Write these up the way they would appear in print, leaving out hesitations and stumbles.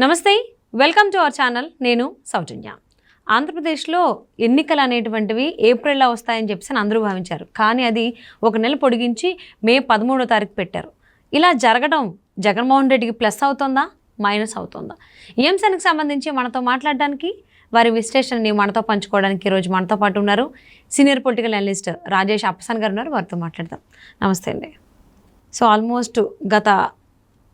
నమస్తే, welcome to our channel. నేను సౌజన్య. ఆంధ్రప్రదేశ్లో ఎన్నికలు అనేటువంటివి ఏప్రిల్లో వస్తాయని చెప్పేసి అందరూ భావించారు. కానీ అది ఒక నెల పొడిగించి మే 13వ తారీఖు పెట్టారు. ఇలా జరగడం జగన్మోహన్ రెడ్డికి ప్లస్ అవుతుందా, మైనస్ అవుతుందా? ఈ అంశానికి సంబంధించి మనతో మాట్లాడడానికి, వారి విశ్లేషణని మనతో పంచుకోవడానికి ఈరోజు మనతో పాటు ఉన్నారు సీనియర్ పొలిటికల్ అనలిస్ట్ రాజేష్ అప్పసాన్ గారు ఉన్నారు. వారితో మాట్లాడదాం. నమస్తే అండి. సో ఆల్మోస్ట్ గత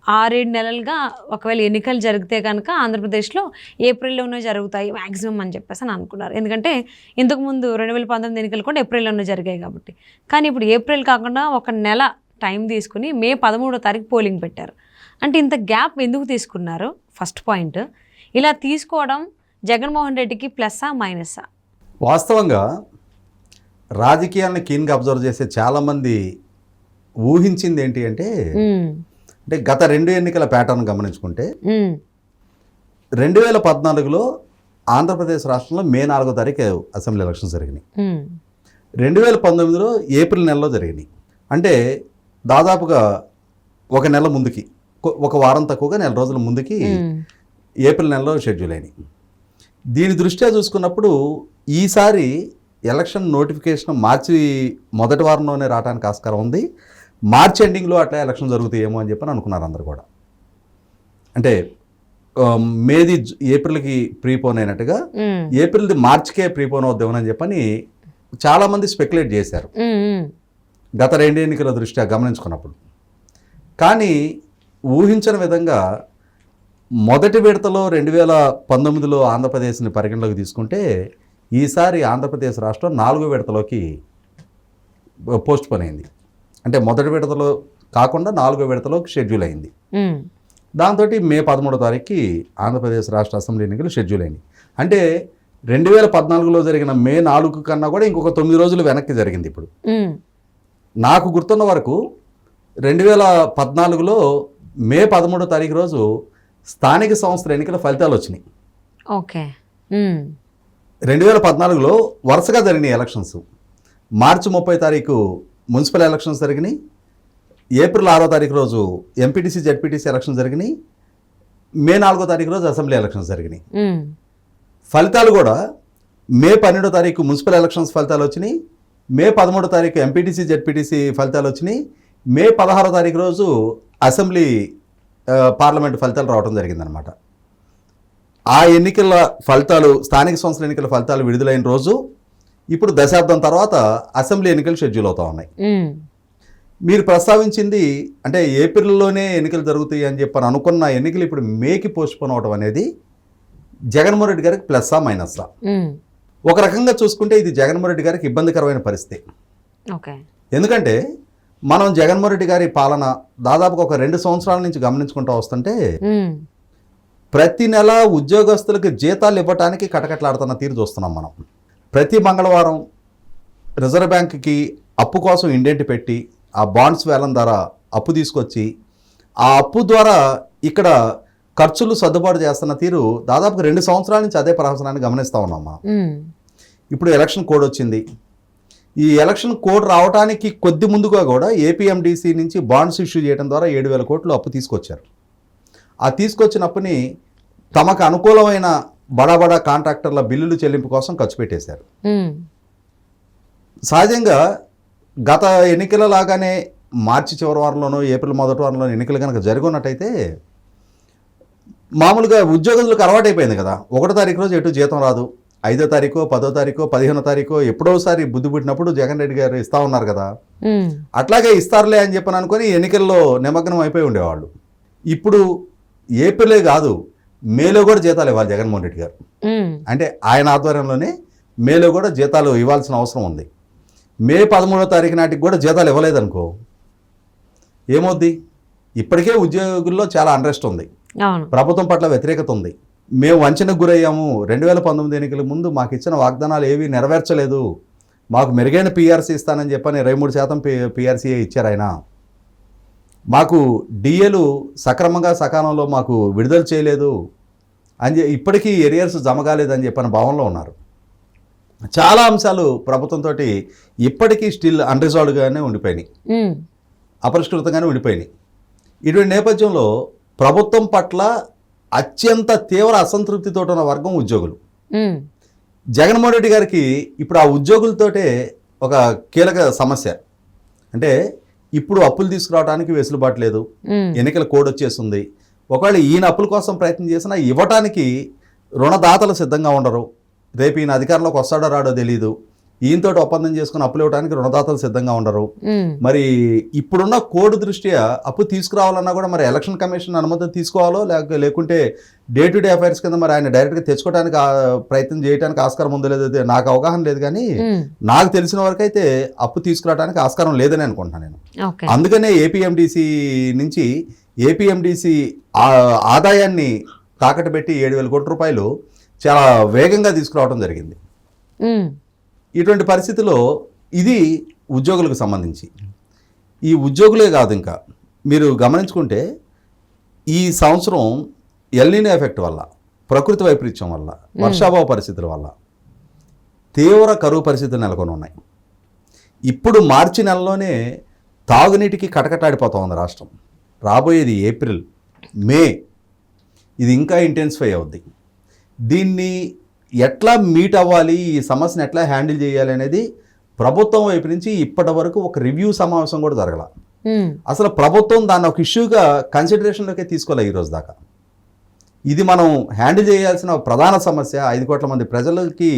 6-7 నెలలుగా ఒకవేళ ఎన్నికలు జరిగితే కనుక ఆంధ్రప్రదేశ్లో ఏప్రిల్లోనే జరుగుతాయి మ్యాక్సిమం అని చెప్పేసి అని అనుకున్నారు. ఎందుకంటే ఇంతకుముందు 2019 ఎన్నికలు కూడా ఏప్రిల్లోనే జరిగాయి కాబట్టి. కానీ ఇప్పుడు ఏప్రిల్ కాకుండా ఒక నెల టైం తీసుకుని మే 13వ తారీఖు పోలింగ్ పెట్టారు. అంటే ఇంత గ్యాప్ ఎందుకు తీసుకున్నారు? First point. ఇలా తీసుకోవడం జగన్మోహన్ రెడ్డికి ప్లస్సా మైనస్సా? వాస్తవంగా రాజకీయాలను కీన్గా అబ్జర్వ్ చేసే చాలామంది ఊహించింది ఏంటి అంటే గత 2 ఎన్నికల ప్యాటర్న్ గమనించుకుంటే 2014లో ఆంధ్రప్రదేశ్ రాష్ట్రంలో మే 4వ తారీఖు అసెంబ్లీ ఎలక్షన్స్ జరిగినాయి. 2019లో ఏప్రిల్ నెలలో జరిగినాయి. అంటే దాదాపుగా ఒక నెల ముందుకి, ఒక వారం తక్కువగా నెల రోజుల ముందుకి ఏప్రిల్ నెలలో షెడ్యూల్ అయినాయి. దీని దృష్ట్యా చూసుకున్నప్పుడు ఈసారి ఎలక్షన్ నోటిఫికేషన్ మార్చి మొదటి వారంలోనే రావడానికి ఆస్కారం ఉంది. మార్చి ఎండింగ్లో అట్లా ఎలక్షన్ జరుగుతాయేమో అని చెప్పని అనుకున్నారు అందరు కూడా. అంటే మేది ఏప్రిల్కి ప్రీపోన్ అయినట్టుగా ఏప్రిల్ది మార్చికే ప్రీపోన్ అవుద్దామని చెప్పని చాలామంది స్పెక్యులేట్ చేశారు గత 2 ఎన్నికల దృష్ట్యా గమనించుకున్నప్పుడు. కానీ ఊహించిన విధంగా మొదటి విడతలో 2019లో ఆంధ్రప్రదేశ్ని పరిగణలోకి తీసుకుంటే ఈసారి ఆంధ్రప్రదేశ్ రాష్ట్రం 4వ విడతలోకి పోస్ట్ పోన్ అయింది. అంటే మొదటి విడతలో కాకుండా 4వ విడతలోకి షెడ్యూల్ అయింది. దాంతో మే 13వ తారీఖుకి ఆంధ్రప్రదేశ్ రాష్ట్ర అసెంబ్లీ ఎన్నికలు షెడ్యూల్ అయింది. అంటే 2014లో జరిగిన మే 4 కన్నా కూడా ఇంకొక 9 రోజులు వెనక్కి జరిగింది. ఇప్పుడు నాకు గుర్తున్న వరకు 2014లో మే 13వ తారీఖు రోజు స్థానిక సంస్థల ఎన్నికల ఫలితాలు వచ్చినాయి. ఓకే. 2014లో వరుసగా జరిగినాయి ఎలక్షన్స్. మార్చి 30వ తారీఖు మున్సిపల్ ఎలక్షన్స్ జరిగినాయి. ఏప్రిల్ 6వ తారీఖు రోజు ఎంపీటీసీ జెడ్పీటీసీ ఎలక్షన్ జరిగినాయి. మే 4వ తారీఖు రోజు అసెంబ్లీ ఎలక్షన్స్ జరిగినాయి. ఫలితాలు కూడా మే 12వ తారీఖు మున్సిపల్ ఎలక్షన్స్ ఫలితాలు వచ్చినాయి. మే 13వ తారీఖు ఎంపీటీసీ జెడ్పీటీసీ ఫలితాలు వచ్చినాయి. మే 16వ తారీఖు రోజు అసెంబ్లీ పార్లమెంటు ఫలితాలు రావడం జరిగిందనమాట. ఆ ఎన్నికల ఫలితాలు, స్థానిక సంస్థల ఎన్నికల ఫలితాలు విడుదలైన రోజు ఇప్పుడు దశాబ్దం తర్వాత అసెంబ్లీ ఎన్నికలు షెడ్యూల్ అవుతా ఉన్నాయి. మీరు ప్రస్తావించింది అంటే ఏప్రిల్లోనే ఎన్నికలు జరుగుతాయి అని చెప్పని అనుకున్న ఎన్నికలు ఇప్పుడు మేకి పోస్ట్పోన్ అవడం అనేది జగన్మోహన్ రెడ్డి గారికి ప్లస్సా మైనస్సా? ఒక రకంగా చూసుకుంటే ఇది జగన్మోహన్ రెడ్డి గారికి ఇబ్బందికరమైన పరిస్థితి. ఎందుకంటే మనం జగన్మోహన్ రెడ్డి గారి పాలన దాదాపుగా ఒక 2 సంవత్సరాల నుంచి గమనించుకుంటూ వస్తుంటే ప్రతి నెల ఉద్యోగస్తులకు జీతాలు ఇవ్వడానికి కటకట్లాడుతున్న తీరు చూస్తున్నాం మనం. ప్రతి మంగళవారం రిజర్వ్ బ్యాంక్కి అప్పు కోసం ఇండెంట్ పెట్టి ఆ బాండ్స్ వేలం ద్వారా అప్పు తీసుకొచ్చి ఆ అప్పు ద్వారా ఇక్కడ ఖర్చులు సర్దుబాటు చేస్తున్న తీరు దాదాపుగా 2 సంవత్సరాల నుంచి అదే ప్రహసనాన్ని గమనిస్తూ ఉన్నాం మనం. ఇప్పుడు ఎలక్షన్ కోడ్ వచ్చింది. ఈ ఎలక్షన్ కోడ్ రావడానికి కొద్ది ముందుగా కూడా ఏపీఎండిసి నుంచి బాండ్స్ ఇష్యూ చేయడం ద్వారా 7,000 కోట్లు అప్పు తీసుకొచ్చారు. ఆ తీసుకొచ్చిన అప్పుని తమకు అనుకూలమైన బడా కాంట్రాక్టర్ల బిల్లులు చెల్లింపు కోసం ఖర్చు పెట్టేశారు. సహజంగా గత ఎన్నికల లాగానే మార్చి చివరి వారంలోనో ఏప్రిల్ మొదటి వారంలోనో ఎన్నికలు కనుక జరుగున్నట్టయితే మామూలుగా ఉద్యోగులకు అలవాటైపోయింది కదా. 1వ తారీఖు రోజు ఎటు జీతం రాదు, 5వ తారీఖు, 10వ తారీఖు, 15వ తారీఖు ఎప్పుడోసారి బుద్ధి పుట్టినప్పుడు జగన్ రెడ్డి గారు ఇస్తా ఉన్నారు కదా, అట్లాగే ఇస్తారులే అని చెప్పని అనుకుని ఎన్నికల్లో నిమగ్నం అయిపోయి ఉండేవాళ్ళు. ఇప్పుడు ఏప్రిలే కాదు, మేలో కూడా జీతాలు ఇవ్వాలి జగన్మోహన్ రెడ్డి గారు. అంటే ఆయన ఆధ్వర్యంలోనే మేలో కూడా జీతాలు ఇవ్వాల్సిన అవసరం ఉంది. మే 13వ తారీఖు నాటికి కూడా జీతాలు ఇవ్వలేదనుకో ఏమవుద్ది? ఇప్పటికే ఉద్యోగుల్లో చాలా అన్రెస్ట్ ఉంది, ప్రభుత్వం పట్ల వ్యతిరేకత ఉంది. మేము వంచనకు గురయ్యాము, 2019 ఎన్నికల ముందు మాకు ఇచ్చిన వాగ్దానాలు ఏవి నెరవేర్చలేదు, మాకు మెరుగైన పీఆర్సీ ఇస్తానని చెప్పని 23% పీఆర్సీఏ ఇచ్చారు ఆయన, మాకు డిఏలు సకాలంలో మాకు విడుదల చేయలేదు అని ఇప్పటికీ ఎరియర్స్ జమ కాలేదని చెప్పిన భావనలో ఉన్నారు. చాలా అంశాలు ప్రభుత్వంతో ఇప్పటికీ స్టిల్ అన్రిజాల్వ్డ్గానే ఉండిపోయినాయి, అపరిష్కృతంగానే ఉండిపోయినాయి. ఇటువంటి నేపథ్యంలో ప్రభుత్వం పట్ల అత్యంత తీవ్ర అసంతృప్తితో ఉన్న వర్గం ఉద్యోగులు. ఉమ్, జగన్మోహన్ రెడ్డి గారికి ఇప్పుడు ఆ ఉద్యోగులతోటే ఒక కీలక సమస్య. అంటే ఇప్పుడు అప్పులు తీసుకురావడానికి వెసులుబాటు లేదు, ఉమ్, ఎన్నికల కోడ్ వచ్చేస్తుంది. ఒకవేళ ఈయన అప్పుల కోసం ప్రయత్నం చేసినా ఇవ్వటానికి రుణదాతలు సిద్ధంగా ఉండరు. రేపు ఈయన అధికారంలోకి వస్తాడో రాడో తెలియదు. ఈయనతో ఒప్పందం చేసుకుని అప్పులు ఇవ్వడానికి రుణదాతలు సిద్ధంగా ఉండరు. ఉమ్, మరి ఇప్పుడున్న కోడ్ దృష్ట్యా అప్పు తీసుకురావాలన్నా కూడా మరి ఎలక్షన్ కమిషన్ అనుమతి తీసుకోవాలో లేకుంటే డే టు డే అఫైర్స్ కింద మరి ఆయన డైరెక్ట్గా తెచ్చుకోవడానికి ప్రయత్నం చేయడానికి ఆస్కారం ఉందో లేదో నాకు అవగాహన లేదు. కానీ ఉమ్, నాకు తెలిసిన వరకు అయితే అప్పు తీసుకురావడానికి ఆస్కారం లేదని అనుకుంటున్నాను నేను. ఓకే. అందుకనే ఏపీఎండిసి నుంచి ఏపీఎండిసి ఆదాయాన్ని తాకట్టు పెట్టి 7,000 కోట్ల రూపాయలు చాలా వేగంగా తీసుకురావడం జరిగింది. ఉమ్, ఇటువంటి పరిస్థితిలో ఇది ఉద్యోగులకు సంబంధించి. ఈ ఉద్యోగులే కాదు, ఇంకా మీరు గమనించుకుంటే ఈ సంవత్సరం ఎల్నినో ఎఫెక్ట్ వల్ల, ప్రకృతి వైపరీత్యం వల్ల, వర్షాభావ పరిస్థితుల వల్ల తీవ్ర కరువు పరిస్థితులు నెలకొని ఉన్నాయి. ఇప్పుడు మార్చి నెలలోనే తాగునీటికి కటకటాడిపోతా ఉంది రాష్ట్రం. రాబోయేది ఏప్రిల్, మే, ఇది ఇంకా ఇంటెన్సిఫై అవుద్ది. దీన్ని ఎట్లా మీట్ అవ్వాలి, ఈ సమస్యను ఎట్లా హ్యాండిల్ చేయాలి అనేది ప్రభుత్వం వైపు నుంచి ఇప్పటి వరకు ఒక రివ్యూ సమావేశం కూడా జరగల. ఉమ్, అసలు ప్రభుత్వం దాన్ని ఒక ఇష్యూగా కన్సిడరేషన్లోకే తీసుకోలే ఈరోజు దాకా. ఇది మనం హ్యాండిల్ చేయాల్సిన ప్రధాన సమస్య, 5 కోట్ల మంది ప్రజలకి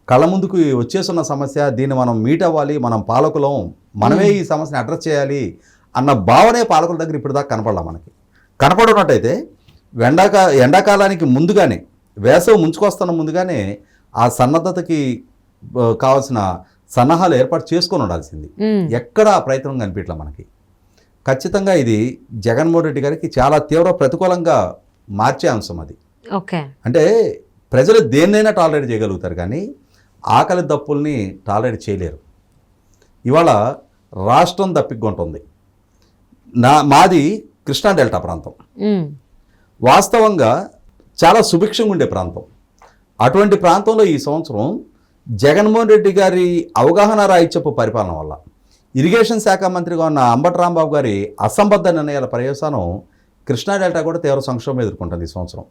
కళ్ళ ముందుకు వచ్చేస్తున్న సమస్య. దీన్ని మనం మీట్ అవ్వాలి, మనం పాలకులం, మనమే ఈ సమస్యను అడ్రస్ చేయాలి అన్న భావనే పాలకుల దగ్గర ఇప్పుడు దాకా కనపడలా. మనకి కనపడున్నట్టయితే ఎండాకాలానికి ముందుగానే, వేసవి ముంచుకొస్తున్న ముందుగానే ఆ సన్నద్ధతకి కావాల్సిన సన్నాహాలు ఏర్పాటు చేసుకొని ఉండాల్సింది. ఎక్కడ ఆ ప్రయత్నం కనిపించలే మనకి. ఖచ్చితంగా ఇది జగన్మోహన్ రెడ్డి గారికి చాలా తీవ్ర ప్రతికూలంగా మార్చే అంశం అది. ఓకే. అంటే ప్రజలు దేన్నైనా టాలరేట్ చేయగలుగుతారు, కానీ ఆకలి దప్పుల్ని టాలరేట్ చేయలేరు. ఇవాళ రాష్ట్రం దప్పికొంటుంది. మాది కృష్ణా డెల్టా ప్రాంతం. ఉమ్, వాస్తవంగా చాలా సుభిక్షంగా ఉండే ప్రాంతం. అటువంటి ప్రాంతంలో ఈ సంవత్సరం జగన్మోహన్ రెడ్డి గారి అవగాహన రాహిత్యపు పరిపాలన వల్ల, ఇరిగేషన్ శాఖ మంత్రిగా ఉన్న అంబటి రాంబాబు గారి అసంబద్ధ నిర్ణయాల పర్యవసానం కృష్ణా డెల్టా కూడా తీవ్ర సంక్షోభం ఎదుర్కొంటుంది ఈ సంవత్సరం.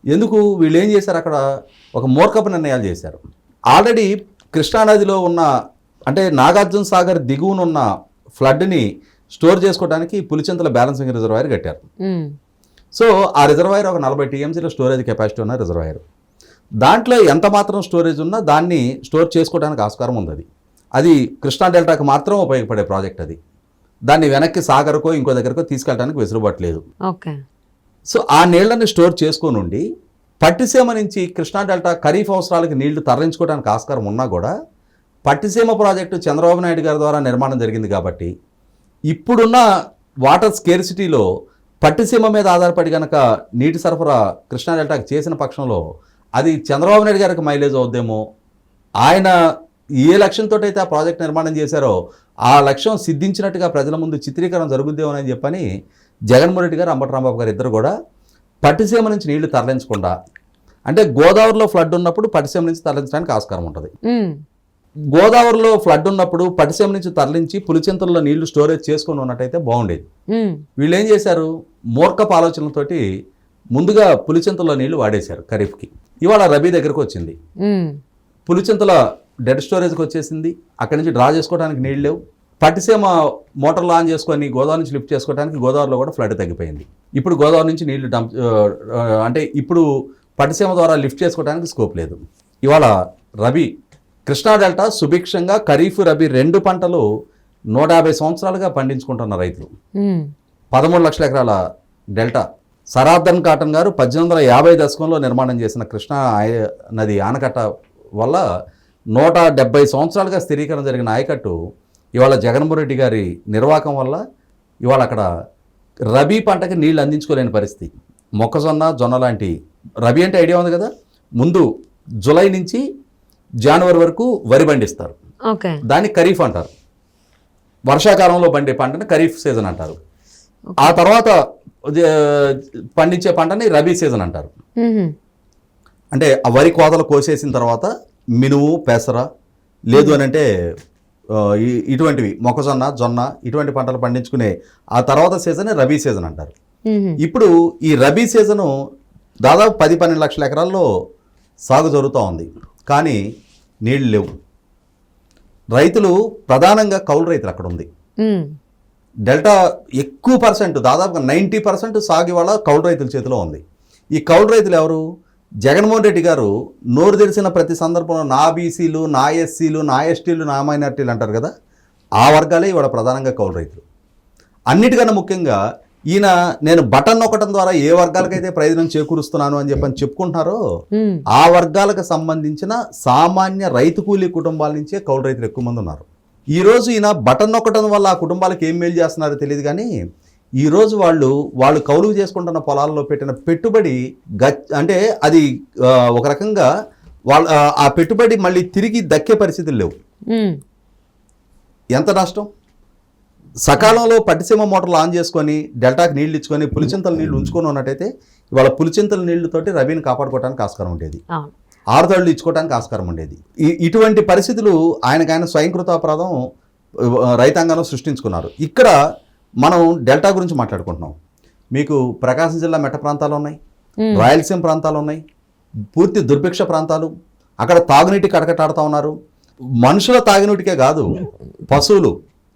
ఎందుకు? వీళ్ళు ఏం చేశారు, అక్కడ ఒక మూర్ఖపు నిర్ణయాలు చేశారు. ఆల్రెడీ కృష్ణానదిలో ఉన్న, అంటే నాగార్జున సాగర్ దిగువనున్న ఫ్లడ్ని స్టోర్ చేసుకోవడానికి పులిచింతల బ్యాలెన్సింగ్ రిజర్వాయర్ కట్టారు. ఉమ్, సో ఆ రిజర్వాయర్ ఒక 40 టీఎంసీల స్టోరేజ్ కెపాసిటీ ఉన్న రిజర్వాయర్. దాంట్లో ఎంత మాత్రం స్టోరేజ్ ఉన్నా దాన్ని స్టోర్ చేసుకోవడానికి ఆస్కారం ఉంది. అది కృష్ణా డెల్టాకు మాత్రం ఉపయోగపడే ప్రాజెక్ట్. అది దాన్ని వెనక్కి సాగర్కో ఇంకో దగ్గరకో తీసుకెళ్ళడానికి వెసులుబాటు లేదు. ఓకే. సో ఆ నీళ్లని స్టోర్ చేసుకొని ఉండి పట్టిసీమ నుంచి కృష్ణా డెల్టా ఖరీఫ్ అవసరాలకు నీళ్లు తరలించుకోవడానికి ఆస్కారం ఉన్నా కూడా పట్టిసీమ ప్రాజెక్టు చంద్రబాబు నాయుడు గారి ద్వారా నిర్మాణం జరిగింది కాబట్టి ఇప్పుడున్న వాటర్ స్కేర్సిటీలో పట్టిసీమ మీద ఆధారపడి కనుక నీటి సరఫరా కృష్ణా డెల్టాకి చేసిన పక్షంలో అది చంద్రబాబు నాయుడు గారికి మైలేజ్ అవుద్దేమో. ఆయన ఏ లక్ష్యంతో అయితే ఆ ప్రాజెక్ట్ నిర్మాణం చేశారో ఆ లక్ష్యం సిద్ధించినట్టుగా ప్రజల ముందు చిత్రీకరణ జరుగుద్దేమో అని చెప్పని జగన్మోహన్ రెడ్డి గారు, అంబటి రాంబాబు గారు ఇద్దరు కూడా పట్టిసీమ నుంచి నీళ్లు తరలించకుండా, అంటే గోదావరిలో ఫ్లడ్ ఉన్నప్పుడు పట్టిసీమ నుంచి తరలించడానికి ఆస్కారం ఉంటుంది. గోదావరిలో ఫ్లడ్ ఉన్నప్పుడు పట్టిసీమ నుంచి తరలించి పులిచింతల్లో నీళ్లు స్టోరేజ్ చేసుకొని ఉన్నట్టయితే బాగుండేది. వీళ్ళు ఏం చేశారు, మూర్ఖపు ఆలోచనలతోటి ముందుగా పులిచింతల్లో నీళ్లు వాడేశారు ఖరీఫ్కి. ఇవాళ రబీ దగ్గరకు వచ్చింది, పులిచింతల డెడ్ స్టోరేజ్కి వచ్చేసింది, అక్కడి నుంచి డ్రా చేసుకోవడానికి నీళ్ళు లేవు. పట్టిసీమ మోటార్లు ఆన్ చేసుకొని గోదావరి నుంచి లిఫ్ట్ చేసుకోవడానికి గోదావరిలో కూడా ఫ్లడ్ తగ్గిపోయింది. ఇప్పుడు గోదావరి నుంచి నీళ్లు అంటే ఇప్పుడు పట్టిసీమ ద్వారా లిఫ్ట్ చేసుకోవడానికి స్కోప్ లేదు. ఇవాళ రబీ కృష్ణా డెల్టా సుభిక్షంగా ఖరీఫ్ రబీ 2 పంటలు 150 సంవత్సరాలుగా పండించుకుంటున్న రైతులు. 13 లక్షల ఎకరాల డెల్టా. సరార్దన్ కాటన్ గారు 1850 దశకంలో నిర్మాణం చేసిన కృష్ణా నది ఆనకట్ట వల్ల 170 సంవత్సరాలుగా స్థిరీకరణ జరిగిన ఆయకట్టు ఇవాళ జగన్మోహన్ రెడ్డి గారి నిర్వాహకం వల్ల ఇవాళ అక్కడ రబీ పంటకి నీళ్లు అందించుకోలేని పరిస్థితి. మొక్కజొన్న, జొన్న లాంటి రబీ అంటే ఐడియా ఉంది కదా, ముందు జూలై నుంచి జనవరి వరకు వరి పండిస్తారు, దాన్ని ఖరీఫ్ అంటారు. వర్షాకాలంలో పండే పంటని ఖరీఫ్ సీజన్ అంటారు. ఆ తర్వాత పండించే పంటని రబీ సీజన్ అంటారు. అంటే ఆ వరి కోతలు కోసేసిన తర్వాత మినుము, పెసర, లేదు అని అంటే ఇటువంటివి మొక్కజొన్న, జొన్న ఇటువంటి పంటలు పండించుకునే ఆ తర్వాత సీజన్ రబీ సీజన్ అంటారు. ఇప్పుడు ఈ రబీ సీజను దాదాపు 10-12 లక్షల ఎకరాల్లో సాగు జరుగుతూ ఉంది, కానీ నీళ్ళు లేవు. రైతులు ప్రధానంగా కౌలు రైతులు అక్కడ ఉంది. డెల్టా ఎక్కువ పర్సెంట్, దాదాపుగా 90% సాగు వాళ్ళ కౌలు రైతుల చేతిలో ఉంది. ఈ కౌలు రైతులు ఎవరు? జగన్మోహన్ రెడ్డి గారు నోరు తెరిచిన ప్రతి సందర్భంలో నా బీసీలు, నా ఎస్సీలు, నా ఎస్టీలు, నా మైనార్టీలు అంటారు కదా, ఆ వర్గాలే ఇవాళ ప్రధానంగా కౌలు రైతులు. అన్నిటికన్నా ముఖ్యంగా ఈయన నేను బటన్ నొక్కడం ద్వారా ఏ వర్గాలకైతే ప్రయోజనం చేకూరుస్తున్నాను అని చెప్పుకుంటున్నారో ఆ వర్గాలకు సంబంధించిన సామాన్య రైతు కూలీ కుటుంబాల నుంచే కౌలు రైతులు ఎక్కువ మంది ఉన్నారు. ఈరోజు ఈయన బటన్ నొక్కడం వల్ల ఆ కుటుంబాలకు ఏం మేలు చేస్తున్నారో తెలియదు, కానీ ఈరోజు వాళ్ళు కౌలుకు చేసుకుంటున్న పొలాల్లో పెట్టిన పెట్టుబడి అంటే అది ఒక రకంగా ఆ పెట్టుబడి మళ్ళీ తిరిగి దక్కే పరిస్థితులు లేవు. ఎంత నష్టం! సకాలంలో పట్టిసీమ మోటార్లు ఆన్ చేసుకొని డెల్టాకి నీళ్లు ఇచ్చుకొని పులిచింతల నీళ్లు ఉంచుకొని ఉన్నట్టయితే ఇవాళ పులిచింతల నీళ్లతోటి రబీని కాపాడుకోవడానికి ఆస్కారం ఉండేది, ఆరుతళ్ళు ఇచ్చుకోవడానికి ఆస్కారం ఉండేది. ఇటువంటి పరిస్థితులు ఆయన స్వయంకృతాపరాధం రైతాంగంలో సృష్టించుకున్నారు. ఇక్కడ మనం డెల్టా గురించి మాట్లాడుకుంటున్నాం. మీకు ప్రకాశం జిల్లా మెట్ట ప్రాంతాలు ఉన్నాయి, రాయలసీమ ప్రాంతాలు ఉన్నాయి, పూర్తి దుర్భిక్ష ప్రాంతాలు. అక్కడ తాగునీటి కటకటాడుతూ ఉన్నారు. మనుషుల తాగునీటికే కాదు, పశువులు,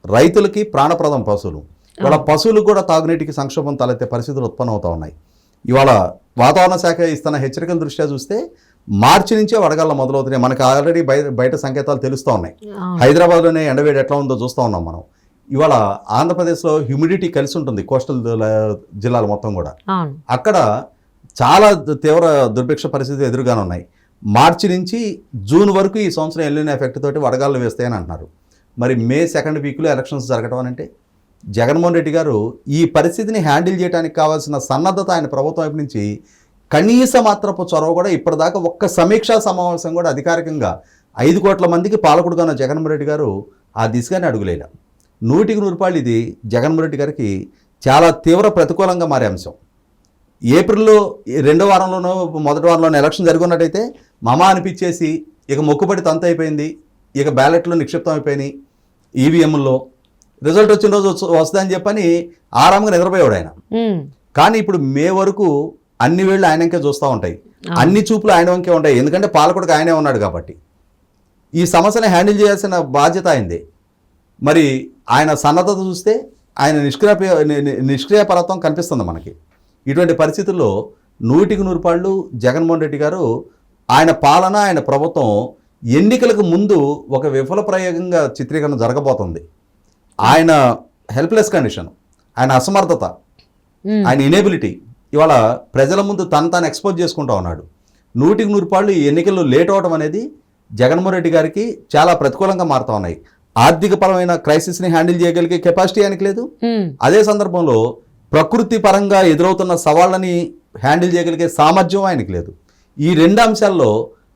రైతులకి ప్రాణప్రదం పశువులు. ఇవాళ పశువులకు కూడా తాగునీటికి సంక్షోభం తలెత్తే పరిస్థితులు ఉత్పన్నమవుతూ ఉన్నాయి. ఇవాళ వాతావరణ శాఖ ఇస్తున్న హెచ్చరికల దృష్ట్యా చూస్తే మార్చి నుంచే వడగళ్ళ మొదలవుతున్నాయి. మనకు ఆల్రెడీ బయట సంకేతాలు తెలుస్తూ ఉన్నాయి. హైదరాబాద్లోనే ఎండవేడి ఎట్లా ఉందో చూస్తూ ఉన్నాం మనం. ఇవాళ ఆంధ్రప్రదేశ్లో హ్యూమిడిటీ కలిసి ఉంటుంది, కోస్టల్ జిల్లాలు మొత్తం కూడా. అక్కడ చాలా తీవ్ర దుర్భిక్ష పరిస్థితులు ఎదురుగానే ఉన్నాయి. మార్చి నుంచి జూన్ వరకు ఈ సంవత్సరం ఎల్లిన ఎఫెక్ట్ తోటి వడగాళ్ళు వేస్తాయని అంటున్నారు. మరి మే 2nd వీక్లో ఎలక్షన్స్ జరగడం అంటే జగన్మోహన్ రెడ్డి గారు ఈ పరిస్థితిని హ్యాండిల్ చేయడానికి కావాల్సిన సన్నద్ధత ఆయన ప్రభుత్వం వైపు నుంచి కనీస మాత్రపు చొరవ కూడా ఇప్పటిదాకా ఒక్క సమీక్షా సమావేశం కూడా అధికారికంగా 5 కోట్ల మందికి పాలకుడుగా ఉన్న జగన్మోహన్ రెడ్డి గారు ఆ దిశగానే అడుగులేడు. 100% ఇది జగన్మోహన్ రెడ్డి గారికి చాలా తీవ్ర ప్రతికూలంగా మారే అంశం. ఏప్రిల్లో 2వ వారంలోనో 1వ వారంలోనో ఎలక్షన్ జరుగున్నట్టయితే మమా అనిపించేసి ఇక మొక్కుబడి తంత అయిపోయింది, ఇక బ్యాలెట్లో నిక్షిప్తం అయిపోయినాయి, ఈవీఎంల్లో రిజల్ట్ వచ్చిన రోజు వస్తుందని చెప్పని ఆరాంగా నిద్రపోయాడు ఆయన. కానీ ఇప్పుడు మే వరకు అన్ని వేళ్ళు ఆయనకే చూస్తూ ఉంటాయి, అన్ని చూపులు ఆయన వంకే ఉంటాయి. ఎందుకంటే పాలకుడికి ఆయనే ఉన్నాడు కాబట్టి ఈ సమస్యను హ్యాండిల్ చేయాల్సిన బాధ్యత ఆయనదే. మరి ఆయన సన్నద్ధత చూస్తే ఆయన నిష్క్రియాపరత్వం కనిపిస్తుంది మనకి. ఇటువంటి పరిస్థితుల్లో 100% జగన్మోహన్ రెడ్డి గారు ఆయన పాలన, ఆయన ప్రభుత్వం ఎన్నికలకు ముందు ఒక విఫల ప్రయోగంగా చిత్రీకరణ జరగబోతుంది. ఆయన హెల్ప్లెస్ కండిషన్, ఆయన అసమర్థత, ఆయన ఇనేబిలిటీ ఇవాళ ప్రజల ముందు తాను ఎక్స్పోజ్ చేసుకుంటూ ఉన్నాడు. 100% ఈ ఎన్నికల్లో లేట్ అవడం అనేది జగన్మోహన్ రెడ్డి గారికి చాలా ప్రతికూలంగా మారుతూ ఉన్నాయి. ఆర్థిక పరమైన క్రైసిస్ని హ్యాండిల్ చేయగలిగే కెపాసిటీ ఆయనకి లేదు. అదే సందర్భంలో ప్రకృతి పరంగా ఎదురవుతున్న సవాళ్ళని హ్యాండిల్ చేయగలిగే సామర్థ్యం ఆయనకి లేదు. ఈ 2 అంశాల్లో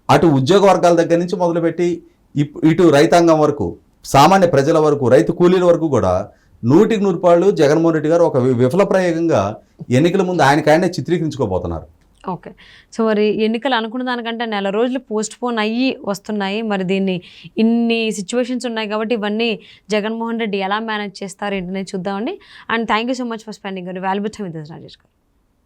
అటు ఉద్యోగ వర్గాల దగ్గర నుంచి మొదలుపెట్టి ఇటు రైతాంగం వరకు, సామాన్య ప్రజల వరకు, రైతు కూలీల వరకు కూడా 100% జగన్మోహన్ రెడ్డి గారు ఒక విఫల ప్రయోగంగా ఎన్నికల ముందు ఆయనకాయనే చిత్రీకరించుకోబోతున్నారు. ఓకే, సో మరి ఎన్నికలు అనుకున్న దానికంటే నెల రోజులు పోస్ట్ పోన్ అయ్యి వస్తున్నాయి. మరి దీన్ని ఇన్ని సిచ్యువేషన్స్ ఉన్నాయి కాబట్టి ఇవన్నీ జగన్మోహన్ రెడ్డి ఎలా మేనేజ్ చేస్తారు ఏంటనేది చూద్దామండి. And thank you so much for spending your valuable time with us, Rajesh గారు.